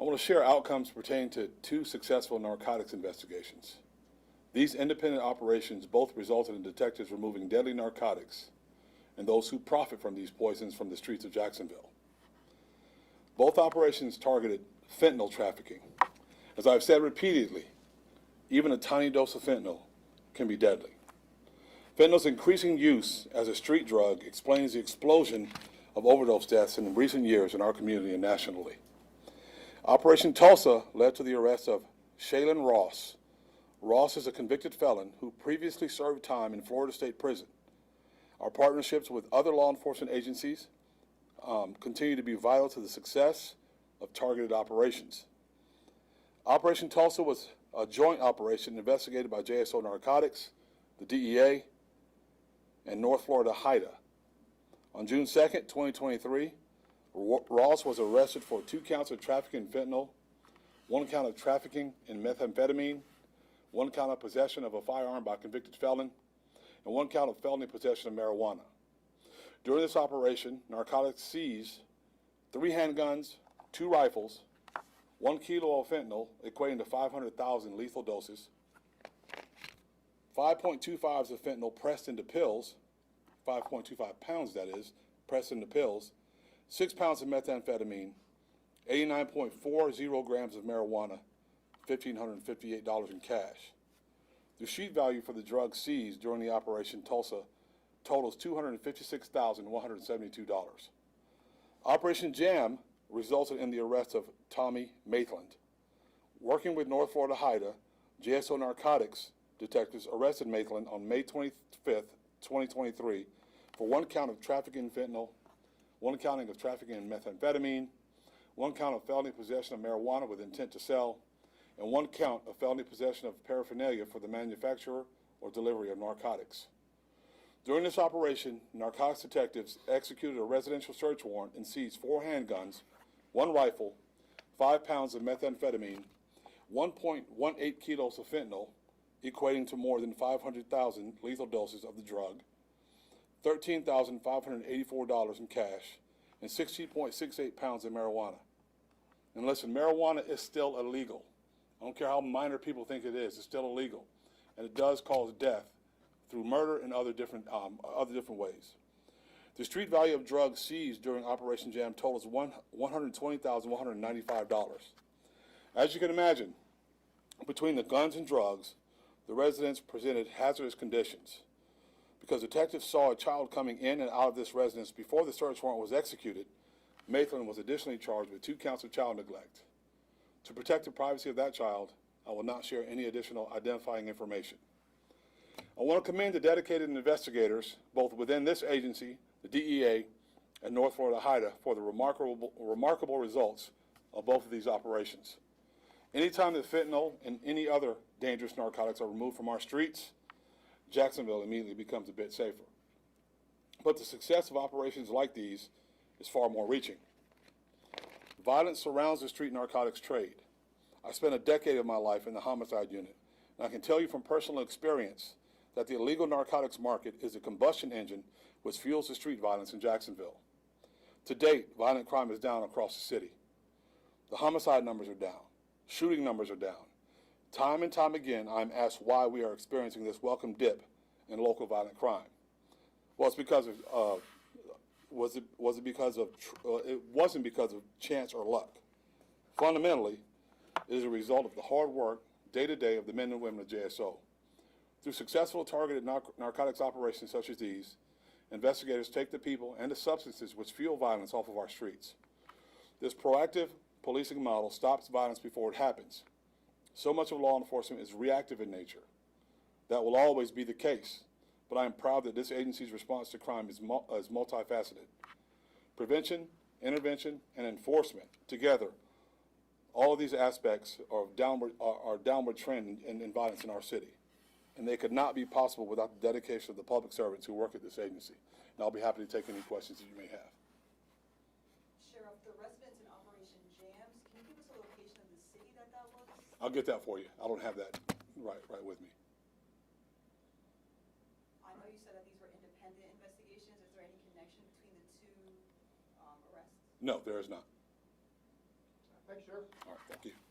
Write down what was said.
I want to share outcomes pertaining to 2 successful narcotics investigations. These independent operations both resulted in detectives removing deadly narcotics and those who profit from these poisons from the streets of Jacksonville. Both operations targeted fentanyl trafficking. As I've said repeatedly, even a tiny dose of fentanyl can be deadly. Fentanyl's increasing use as a street drug explains the explosion of overdose deaths in recent years in our community and nationally. Operation Tulsa led to the arrest of Shaylin Ross. Ross is a convicted felon who previously served time in Florida State Prison. Our partnerships with other law enforcement agencies continue to be vital to the success of targeted operations. Operation Tulsa was a joint operation investigated by JSO Narcotics, the DEA, and North Florida HIDA. On June 2nd, 2023, Ross was arrested for 2 counts of trafficking in fentanyl, 1 count of trafficking in methamphetamine, 1 count of possession of a firearm by a convicted felon, and 1 count of felony possession of marijuana. During this operation, narcotics seized 3 handguns, 2 rifles, 1 kilo of fentanyl, equating to 500,000 lethal doses, 5.25s of fentanyl pressed into pills, 5.25 pounds that is, pressed into pills, 6 pounds of methamphetamine, 89.40 grams of marijuana, $1,558 in cash. The street value for the drugs seized during the Operation Tulsa totals $256,172. Operation Jam resulted in the arrest of Tommy Maitland. Working with North Florida HIDA, JSO Narcotics detectives arrested Maitland on May 25th, 2023 for 1 count of trafficking in fentanyl, 1 counting of trafficking in methamphetamine, 1 count of felony possession of marijuana with intent to sell, and 1 count of felony possession of paraphernalia for the manufacture or delivery of narcotics. During this operation, narcotics detectives executed a residential search warrant and seized 4 handguns, 1 rifle, 5 pounds of methamphetamine, 1.18 kilos of fentanyl, equating to more than 500,000 lethal doses of the drug, $13,584 in cash, and 16.68 pounds of marijuana. And listen, marijuana is still illegal. I don't care how minor people think it is, it's still illegal. And it does cause death through murder and other different ways. The street value of drugs seized during Operation Jam totals $120,195. As you can imagine, between the guns and drugs, the residents presented hazardous conditions. Because detectives saw a child coming in and out of this residence before the search warrant was executed, Maitland was additionally charged with 2 counts of child neglect. To protect the privacy of that child, I will not share any additional identifying information. I want to commend the dedicated investigators, both within this agency, the DEA, and North Florida HIDA, for the remarkable results of both of these operations. Anytime that fentanyl and any other dangerous narcotics are removed from our streets, Jacksonville immediately becomes a bit safer. But the success of operations like these is far more reaching. Violence surrounds the street narcotics trade. I spent a decade of my life in the homicide unit, and I can tell you from personal experience that the illegal narcotics market is a combustion engine which fuels the street violence in Jacksonville. To date, violent crime is down across the city. The homicide numbers are down. Shooting numbers are down. Time and time again, I'm asked why we are experiencing this welcome dip in local violent crime. Well, it's because of, it wasn't because of chance or luck. Fundamentally, it is a result of the hard work, day-to-day, of the men and women of JSO. Through successful targeted narcotics operations such as these, investigators take the people and the substances which fuel violence off of our streets. This proactive policing model stops violence before it happens. So much of law enforcement is reactive in nature. That will always be the case, but I am proud that this agency's response to crime is multifaceted. Prevention, intervention, and enforcement together, all of these aspects are downward trend in violence in our city. And they could not be possible without the dedication of the public servants who work at this agency. And I'll be happy to take any questions that you may have. Sheriff, the residents in Operation Jams, can you give us a location of the city that was? I'll get that for you. I don't have that right with me. I know you said that these were independent investigations. Is there any connection between the 2 arrests? No, there is not. Thanks, Sheriff. All right, thank you.